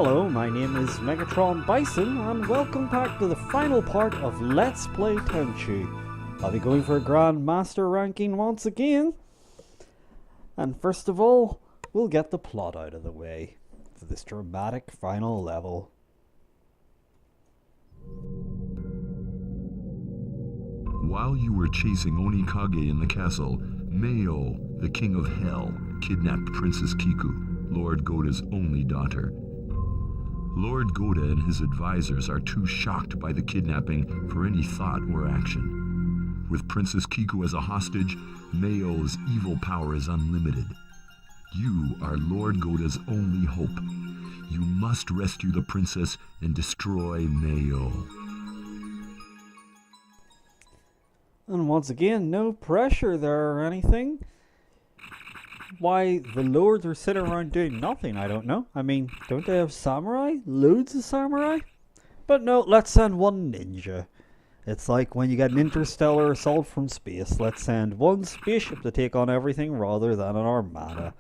Hello, my name is Megatron Bison, and welcome back to the final part of Let's Play Tenchu. I'll be going for a Grandmaster ranking once again. And first of all, we'll get the plot out of the way for this dramatic final level. While you were chasing Onikage in the castle, Mei-oh, the king of hell, kidnapped Princess Kiku, Lord Goda's only daughter. Lord Goda and his advisors are too shocked by the kidnapping for any thought or action. With Princess Kiku as a hostage, Mei-oh's evil power is unlimited. You are Lord Goda's only hope. You must rescue the princess and destroy Mei-oh. And once again, no pressure there or anything. Why the lords are sitting around doing nothing, I don't know. I mean, don't they have samurai? Loads of samurai? But no, let's send one ninja. It's like when you get an interstellar assault from space. Let's send one spaceship to take on everything rather than an armada.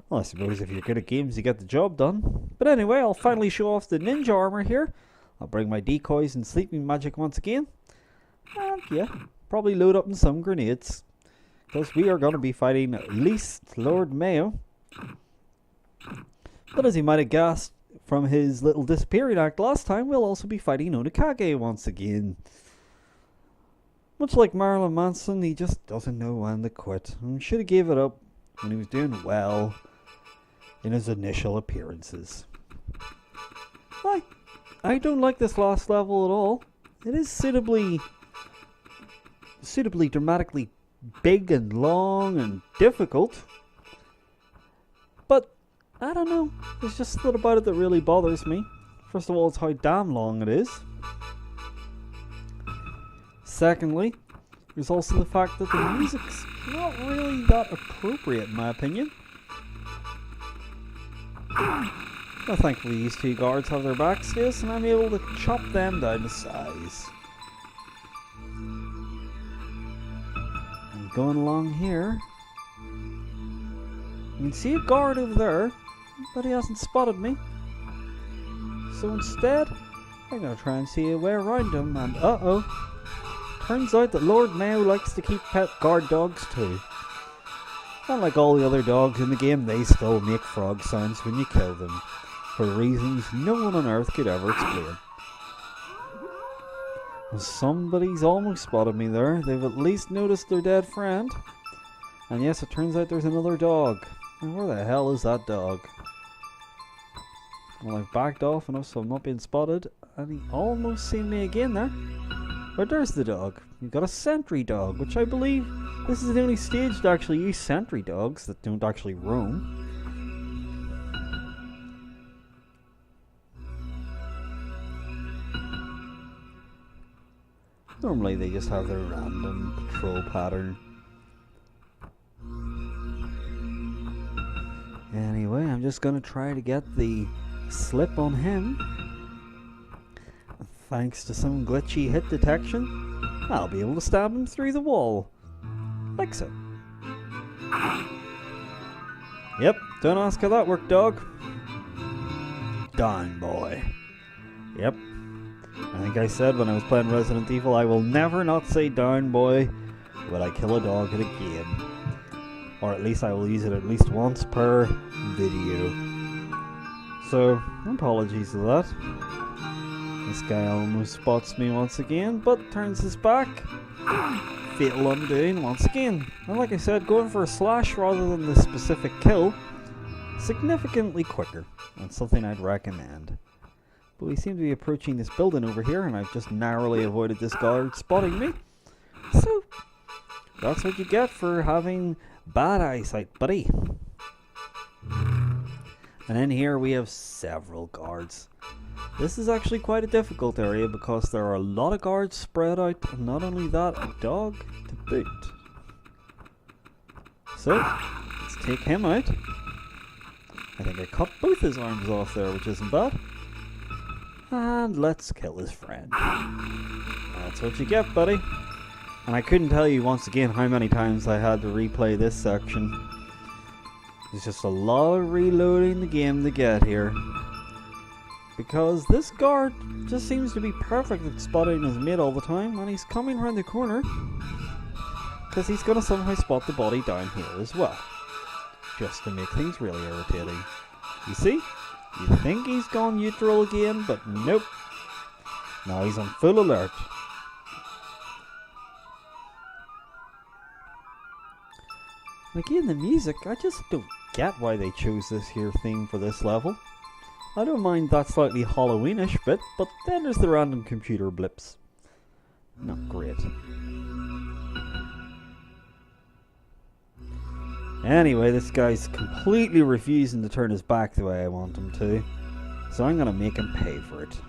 Well, I suppose if you're good at games, you get the job done. But anyway, I'll finally show off the ninja armor here. I'll bring my decoys and sleeping magic once again. And yeah, probably load up on some grenades. Because we are going to be fighting at least Lord Mei-oh. But as you might have guessed from his little disappearing act last time, we'll also be fighting Onikage once again. Much like Marilyn Manson, he just doesn't know when to quit. And should have gave it up when he was doing well in his initial appearances. I don't like this last level at all. It is suitably dramatically big and long and difficult, but I don't know, there's just something about it that really bothers me. First of all, it's how damn long it is. Secondly, there's also the fact that the music's not really that appropriate in my opinion. Well, thankfully these two guards have their backs to us and I'm able to chop them down to size. Going along here, you can see a guard over there, but he hasn't spotted me. So instead, I'm going to try and see a way around him, and uh-oh, turns out that Lord Mei-oh likes to keep pet guard dogs too. Unlike all the other dogs in the game, they still make frog sounds when you kill them, for reasons no one on earth could ever explain. Somebody's almost spotted me there. They've at least noticed their dead friend. And yes, it turns out there's another dog. And where the hell is that dog? Well, I've backed off enough so I'm not being spotted. And he almost seen me again there. But there's the dog. You've got a sentry dog, which I believe this is the only stage to actually use sentry dogs that don't actually roam. Normally they just have their random patrol pattern. Anyway, I'm just going to try to get the slip on him. Thanks to some glitchy hit detection, I'll be able to stab him through the wall. Like so. Yep, don't ask how that worked, dog. Down, boy. Yep. I think I said when I was playing Resident Evil, I will never not say down boy when I kill a dog in a game. Or at least I will use it at least once per video. So, apologies for that. This guy almost spots me once again, but turns his back. Fatal undoing once again. And like I said, going for a slash rather than the specific kill, significantly quicker. That's something I'd recommend. But we seem to be approaching this building over here, and I've just narrowly avoided this guard spotting me. So, that's what you get for having bad eyesight, buddy. And in here we have several guards. This is actually quite a difficult area because there are a lot of guards spread out, and not only that, a dog to boot. So, let's take him out. I think I cut both his arms off there, which isn't bad. And let's kill his friend. That's what you get, buddy. And I couldn't tell you once again how many times I had to replay this section. There's just a lot of reloading the game to get here. because this guard just seems to be perfect at spotting his mate all the time, and he's coming around the corner because he's going to somehow spot the body down here as well, just to make things really irritating. You see? You think he's gone neutral again, but nope. Now he's on full alert. And again, the music, I just don't get why they chose this here theme for this level. I don't mind that slightly Halloweenish bit, but then there's the random computer blips. Not great. Anyway, this guy's completely refusing to turn his back the way I want him to, so I'm gonna make him pay for it.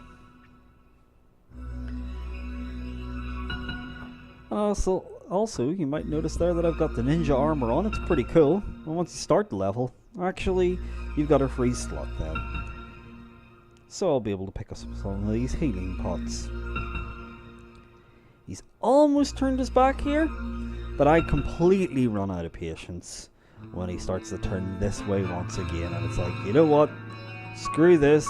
Also, you might notice there that I've got the ninja armor on. It's pretty cool. And once you start the level, actually, you've got a free slot then. So I'll be able to pick up some of these healing pots. He's almost turned his back here, but I completely run out of patience when he starts to turn this way once again. And it's like, you know what? Screw this.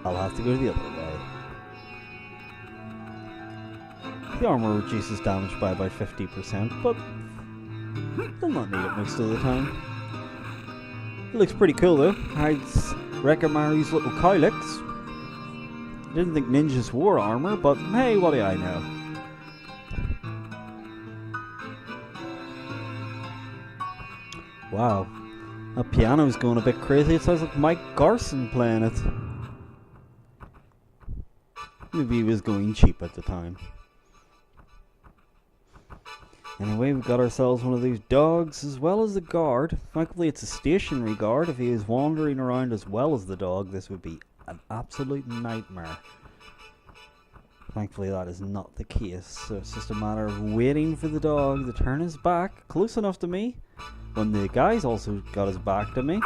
I'll have to go the other way. The armor reduces damage by about 50%, but I'll not need it most of the time. It looks pretty cool though. Hides Rekkimaru's little cowlicks. Didn't think ninjas wore armor, but hey, what do I know? Wow, that piano's going a bit crazy. It sounds like Mike Garson playing it. Maybe he was going cheap at the time. Anyway, we've got ourselves one of these dogs as well as the guard. Thankfully it's a stationary guard. If he is wandering around as well as the dog, this would be an absolute nightmare. Thankfully that is not the case, so it's just a matter of waiting for the dog to turn his back close enough to me when the guy's also got his back to me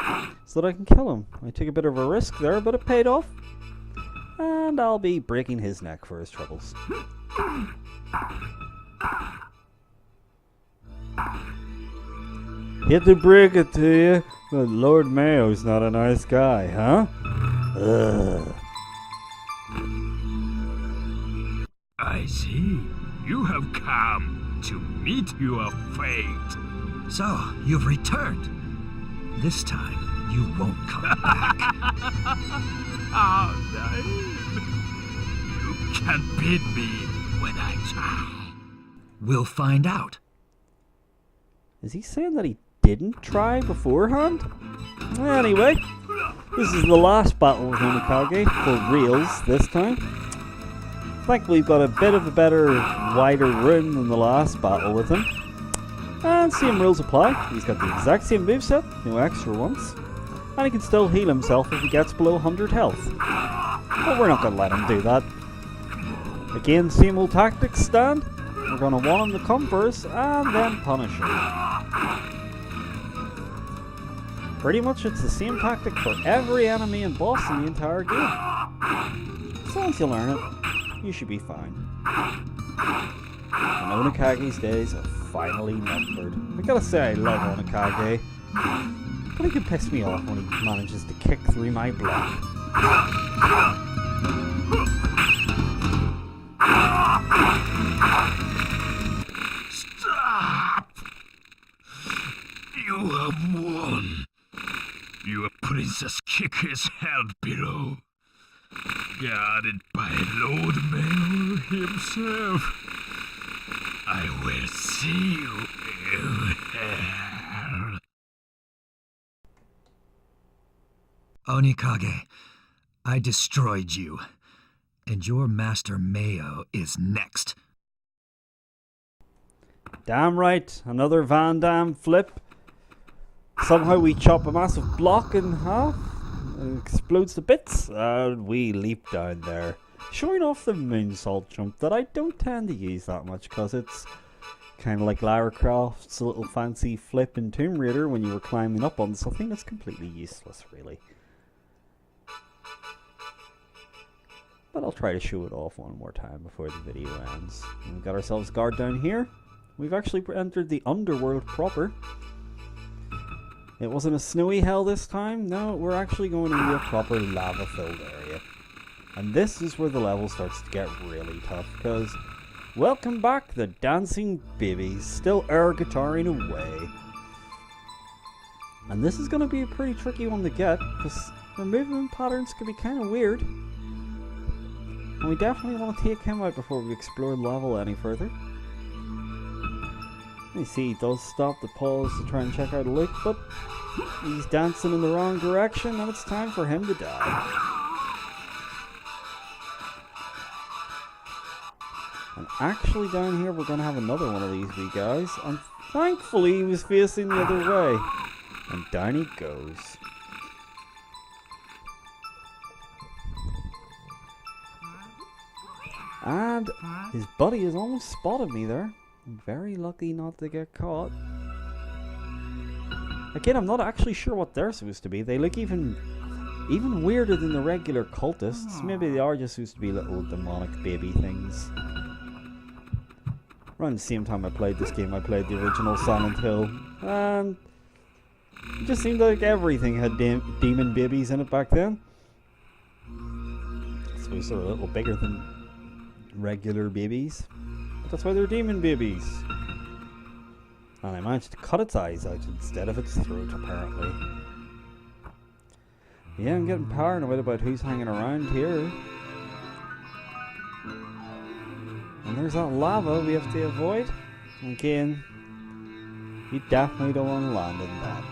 so that I can kill him. I took a bit of a risk there, but it paid off. And I'll be breaking his neck for his troubles. Hate to break it to you, but Lord Mei-oh's not a nice guy, huh? Ugh. I see. You have come to meet your fate. So, you've returned. This time, you won't come back. How naive. You can't beat me when I try. We'll find out. Is he saying that he didn't try beforehand? Anyway, this is the last battle with Onikage, for reals this time. Thankfully we've got a bit of a better, wider room than the last battle with him. And same rules apply. He's got the exact same moveset, no extra ones. And he can still heal himself if he gets below 100 health. But we're not going to let him do that. Again, same old tactics stand. We're going to want him to come first and then punish him. Pretty much it's the same tactic for every enemy and boss in the entire game. As long as you learn it, you should be fine. And Onikage's days are finally numbered. I gotta say I love Onikage, but he can piss me off when he manages to kick through my block. Stop! You have won. Your Princess Kiku is held below, guarded by Lord Mei-oh himself. I will see you in hell. Onikage, I destroyed you. And your master Mei-oh is next. Damn right, another Van Damme flip. Somehow we chop a massive block in half, it explodes to bits, and we leap down there, showing off the moonsault jump that I don't tend to use that much because it's kind of like Lara Croft's little fancy flip in Tomb Raider when you were climbing up on something that's completely useless, really. But I'll try to show it off one more time before the video ends. And we've got ourselves a guard down here. We've actually entered the underworld proper. It wasn't a snowy hell this time. No, we're actually going into a proper lava-filled area. And this is where the level starts to get really tough, because welcome back, the dancing babies, still air guitaring away. And this is going to be a pretty tricky one to get, because their movement patterns can be kind of weird. And we definitely want to take him out before we explore the level any further. You see, he does stop the pause to try and check out a look, but he's dancing in the wrong direction, and it's time for him to die. And actually down here we're going to have another one of these wee guys, and thankfully he was facing the other way. And down he goes. And his buddy has almost spotted me there. Very lucky not to get caught. Again, I'm not actually sure what they're supposed to be. They look even weirder than the regular cultists. Maybe they are just supposed to be little demonic baby things. Around the same time I played this game, I played the original Silent Hill. And it just seemed like everything had demon babies in it back then. I suppose they were a little bigger than regular babies. But that's why they're demon babies. And I managed to cut its eyes out instead of its throat, apparently. Yeah, I'm getting paranoid about who's hanging around here. And there's that lava we have to avoid. Again, you definitely don't want to land in that.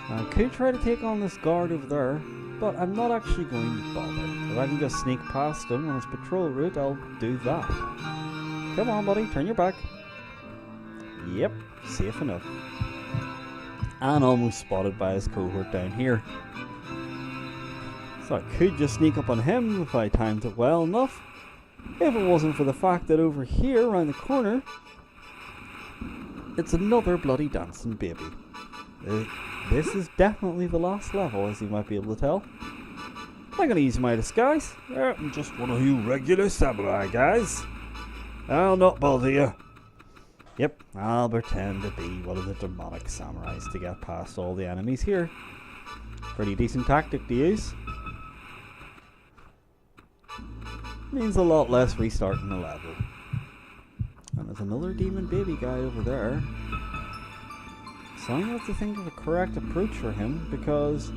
Now, I could try to take on this guard over there, but I'm not actually going to bother. If I can just sneak past him on his patrol route, I'll do that. Come on, buddy, turn your back. Yep, safe enough. And almost spotted by his cohort down here. So I could just sneak up on him if I timed it well enough. If it wasn't for the fact that over here, around the corner, it's another bloody dancing baby. This is definitely the last level, as you might be able to tell. I'm going to use my disguise. I'm just one of you regular samurai guys. I'll not bother you. Yep, I'll pretend to be one of the demonic samurais to get past all the enemies here. Pretty decent tactic to use. Means a lot less restarting the level. And there's another demon baby guy over there. So I have to think of a correct approach for him, because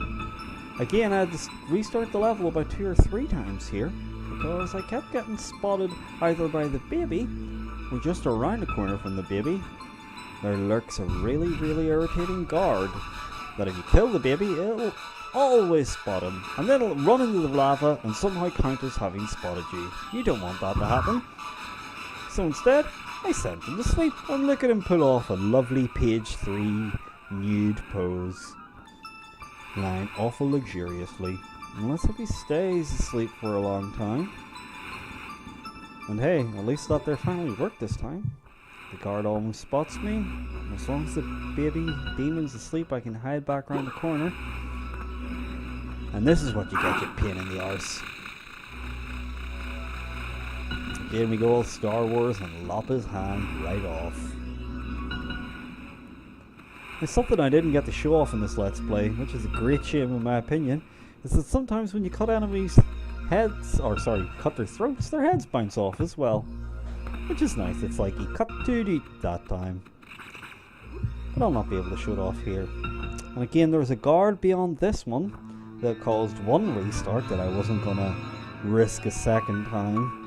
again I had to restart the level about 2 or 3 times here, because I kept getting spotted either by the baby or just around the corner from the baby. There lurks a really irritating guard that if you kill the baby, it'll always spot him, and then it'll run into the lava and somehow count as having spotted you. You don't want that to happen. So instead, I sent him to sleep, and look at him pull off a lovely page 3 nude pose. Lying awful luxuriously. And let's hope he stays asleep for a long time. And hey, at least that there finally worked this time. The guard almost spots me. As long as the baby demon's asleep, I can hide back around the corner. And this is what you get, you pain in the arse. Again we go all Star Wars and lop his hand right off. It's something I didn't get to show off in this Let's Play, which is a great shame in my opinion, is that sometimes when you cut enemies' heads, or sorry, cut their throats, their heads bounce off as well. Which is nice, it's like he cut too deep that time. But I'll not be able to show it off here. And again, there was a guard beyond this one that caused one restart that I wasn't gonna risk a second time.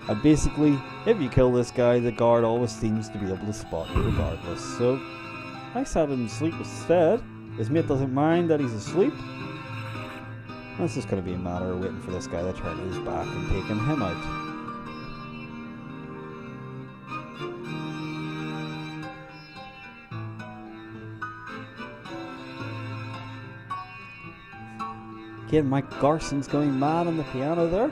And basically, if you kill this guy, the guard always seems to be able to spot you regardless. So I set him to sleep instead. His mate doesn't mind that he's asleep. It's just gonna be a matter of waiting for this guy to turn his back and taking him out. Again, Mike Garson's going mad on the piano there.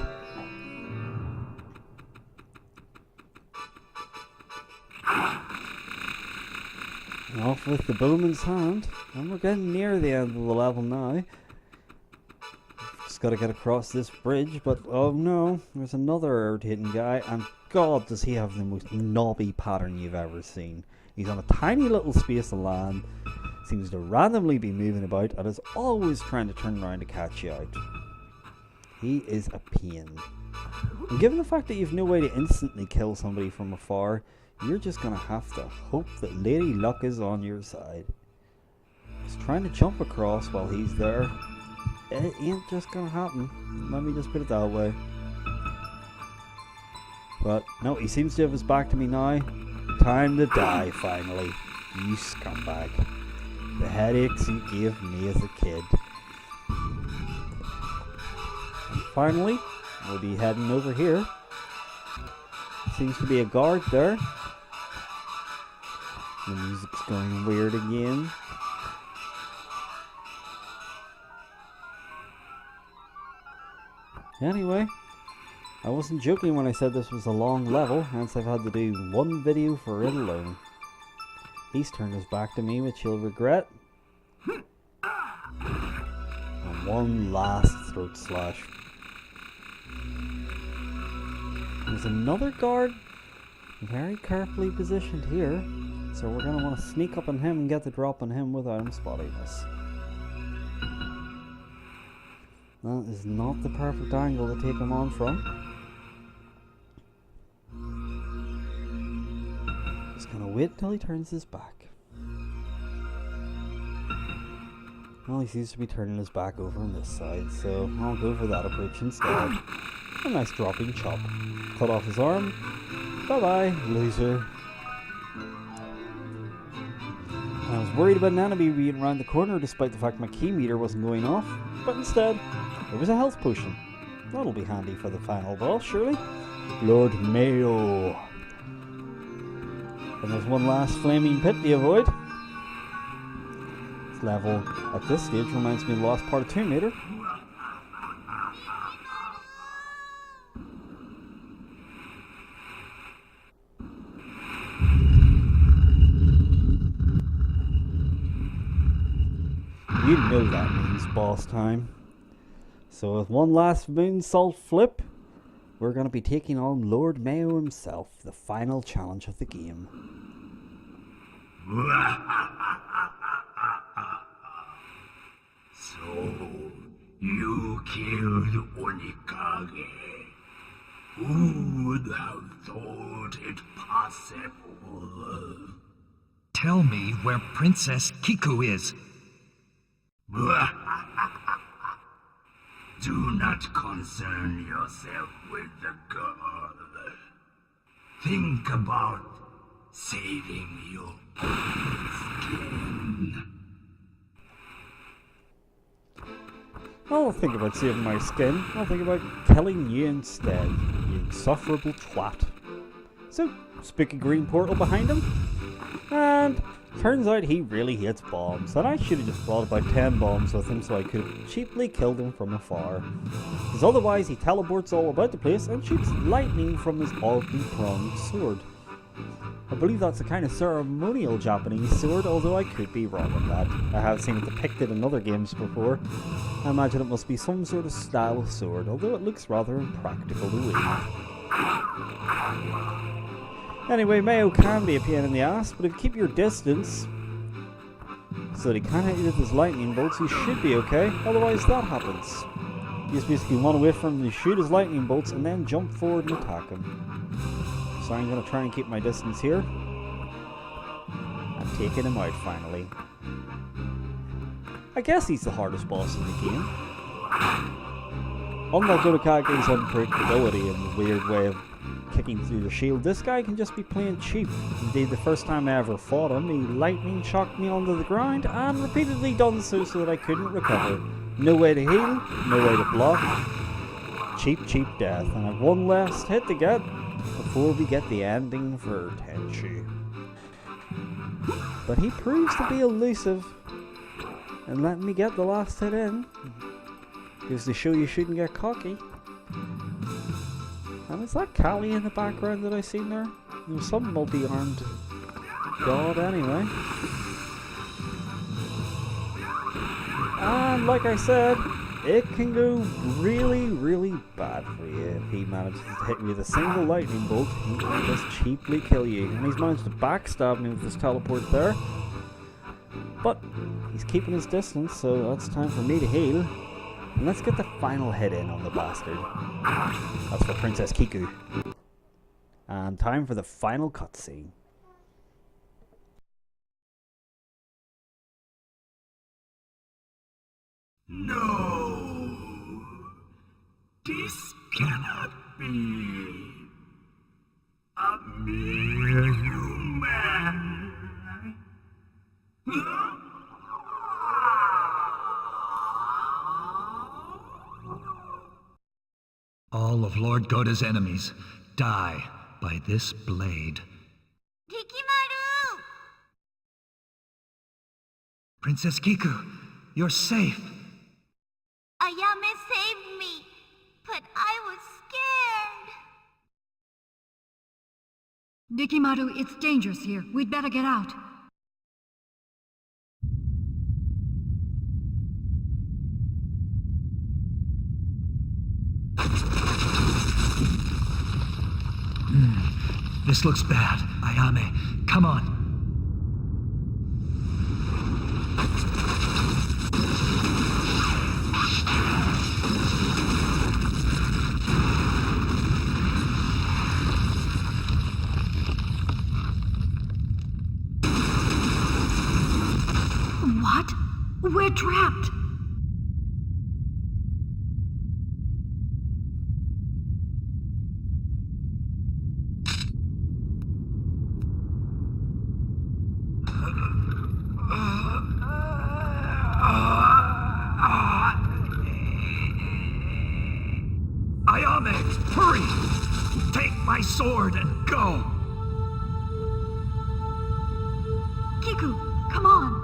And off with the bowman's hand. And we're getting near the end of the level now. Just gotta get across this bridge, but oh no, there's another irritating guy. And God does he have the most knobby pattern you've ever seen. He's on a tiny little space of land, seems to randomly be moving about, and is always trying to turn around to catch you out. He is a pain. And given the fact that you've no way to instantly kill somebody from afar, you're just gonna have to hope that Lady Luck is on your side. Just trying to jump across while he's there, it ain't just gonna happen. Let me just put it that way. But no, he seems to have his back to me now. Time to die, finally. You scumbag. The headaches you gave me as a kid. And finally, we'll be heading over here. Seems to be a guard there. The music's going weird again. Anyway, I wasn't joking when I said this was a long level, hence I've had to do one video for it alone. He's turned his back to me, which he'll regret. And one last throat slash. There's another guard, very carefully positioned here, so we're going to want to sneak up on him and get the drop on him without him spotting us. That is not the perfect angle to take him on from. Just gonna wait until he turns his back. Well, he seems to be turning his back over on this side, so I'll go for that approach instead. A nice dropping chop. Cut off his arm. Bye bye, loser. I was worried about an enemy being around the corner despite the fact my key meter wasn't going off, but instead, there was a health potion. That'll be handy for the final boss, surely. Lord Mei-oh. And there's one last flaming pit to avoid. This level, at this stage, reminds me of the last part of Tomb Raider. You know that means boss time. So with one last moonsault flip, we're going to be taking on Lord Mei-oh himself, the final challenge of the game. So, you killed Onikage. Who would have thought it possible? Tell me where Princess Kiku is. Do not concern yourself with the girl. Think about saving your skin. I'll think about saving my skin. I'll think about killing you instead, you insufferable twat. So, spooky green portal behind him. And turns out he really hates bombs, and I should have just brought about 10 bombs with him so I could have cheaply killed him from afar. Because otherwise he teleports all about the place and shoots lightning from his oddly pronged sword. I believe that's a kind of ceremonial Japanese sword, although I could be wrong on that. I have seen it depicted in other games before. I imagine it must be some sort of style of sword, although it looks rather impractical to wield. Anyway, Mei-oh can be a pain in the ass, but if you keep your distance so that he can't hit you with his lightning bolts, you should be okay. Otherwise, that happens. You just basically want to wait for him to shoot his lightning bolts and then jump forward and attack him. So I'm going to try and keep my distance here. I'm taking him out finally. I guess he's the hardest boss in the game. Unlike Onikage's unpredictability and the weird way of kicking through the shield, this guy can just be playing cheap. Indeed, the first time I ever fought him, he lightning shocked me onto the ground and repeatedly done so that I couldn't recover. No way to heal, no way to block. Cheap death, and I've one last hit to get before we get the ending for Tenchu. But he proves to be elusive, and letting me get the last hit in goes to show you shouldn't get cocky. And is that Kali in the background that I seen there? There was some multi-armed god anyway. And like I said, it can go really, really bad for you if he manages to hit me with a single lightning bolt. He can just cheaply kill you. And he's managed to backstab me with this teleport there. But he's keeping his distance, so that's time for me to heal. And let's get the final hit in on the bastard. That's for Princess Kiku. And time for the final cutscene. No! This cannot be. A mere human. All of Lord Goda's enemies die by this blade. Rekkimaru! Princess Kiku, you're safe. Ayame saved me, but I was scared. Rekkimaru, it's dangerous here. We'd better get out. This looks bad. Ayame, come on. What? We're trapped. Ayame, hurry! Take my sword and go! Kiku, come on.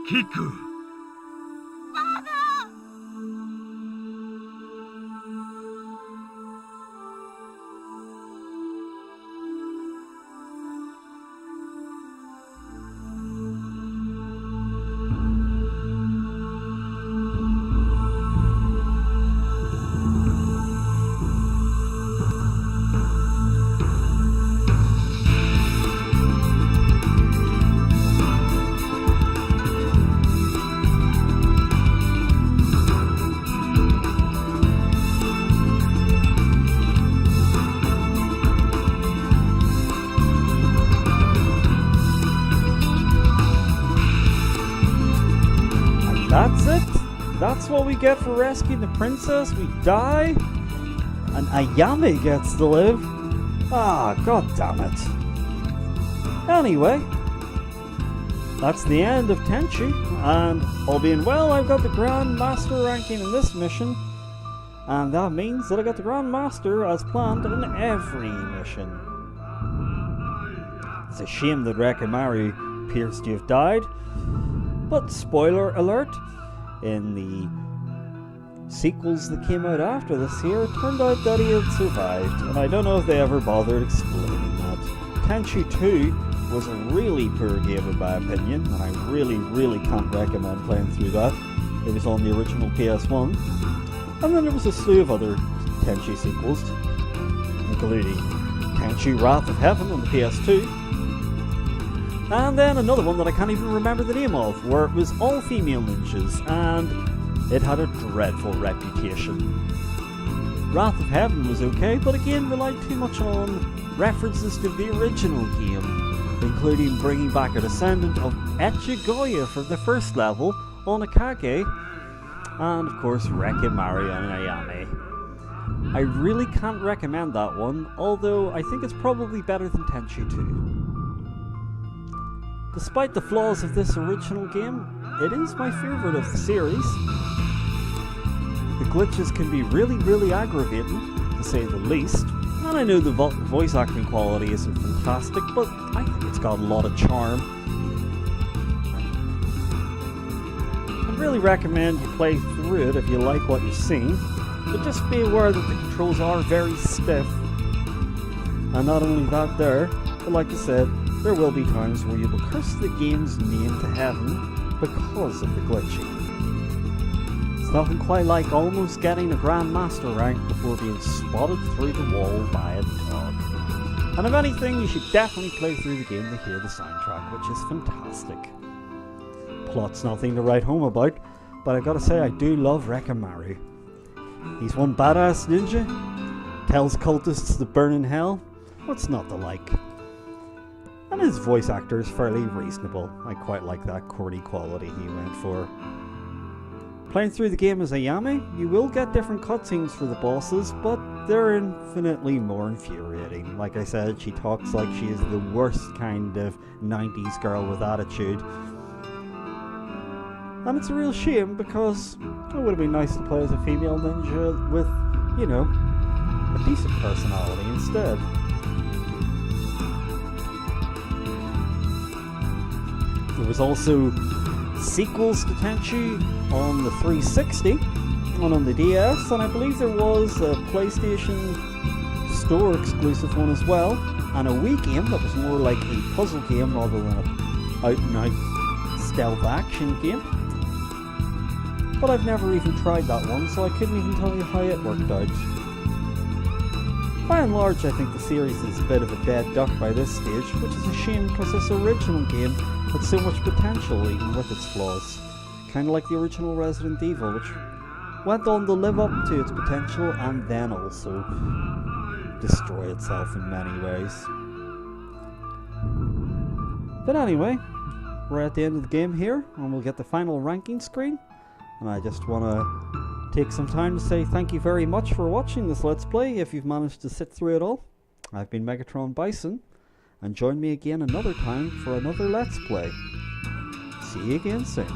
Kiku! That's it? That's what we get for rescuing the princess? We die? And Ayame gets to live? Ah, god damn it. Anyway, that's the end of Tenchu, and all being well, I've got the Grand Master ranking in this mission, and that means that I got the Grand Master as planned in every mission. It's a shame that Rekkimaru appears to have died, but spoiler alert, in the sequels that came out after this here, it turned out that he had survived, and I don't know if they ever bothered explaining that. Tenchu 2 was a really poor game in my opinion, and I really can't recommend playing through that. It was on the original PS1. And then there was a slew of other Tenchu sequels, including Tenchu Wrath of Heaven on the PS2. And then another one that I can't even remember the name of, where it was all female ninjas, and it had a dreadful reputation. Wrath of Heaven was okay, but again relied too much on references to the original game, including bringing back a descendant of Echigoya from the first level, Onikage, and of course Rekkimaru and Ayame. I really can't recommend that one, although I think it's probably better than Tenchu 2. Despite the flaws of this original game, it is my favourite of the series. The glitches can be really aggravating, to say the least, and I know the voice acting quality isn't fantastic, but I think it's got a lot of charm. And Really recommend you play through it if you like what you're seeing, but just be aware that the controls are very stiff. And not only that there, but like I said, there will be times where you will curse the game's name to heaven because of the glitching. It's nothing quite like almost getting a Grandmaster rank before being spotted through the wall by a dog. And if anything, you should definitely play through the game to hear the soundtrack, which is fantastic. Plot's nothing to write home about, but I gotta say I do love Rekkimaru. He's one badass ninja, tells cultists to burn in hell. What's not to like? And his voice actor is fairly reasonable. I quite like that corny quality he went for. Playing through the game as Ayame, you will get different cutscenes for the bosses, but they're infinitely more infuriating. Like I said, she talks like she is the worst kind of 90s girl with attitude. And it's a real shame because it would have been nice to play as a female ninja with, you know, a decent personality instead. There was also sequels to Tenchu on the 360, one on the DS, and I believe there was a PlayStation Store exclusive one as well, and a Wii game that was more like a puzzle game rather than an out-and-out stealth action game. But I've never even tried that one, so I couldn't even tell you how it worked out. By and large, I think the series is a bit of a dead duck by this stage, which is a shame because this original game had so much potential even with its flaws. Kind of like the original Resident Evil, which went on to live up to its potential and then also destroy itself in many ways. But anyway, we're at the end of the game here, and we'll get the final ranking screen. And I just want to take some time to say thank you very much for watching this Let's Play, if you've managed to sit through it all. I've been Megatron Bison, and join me again another time for another Let's Play. See you again soon.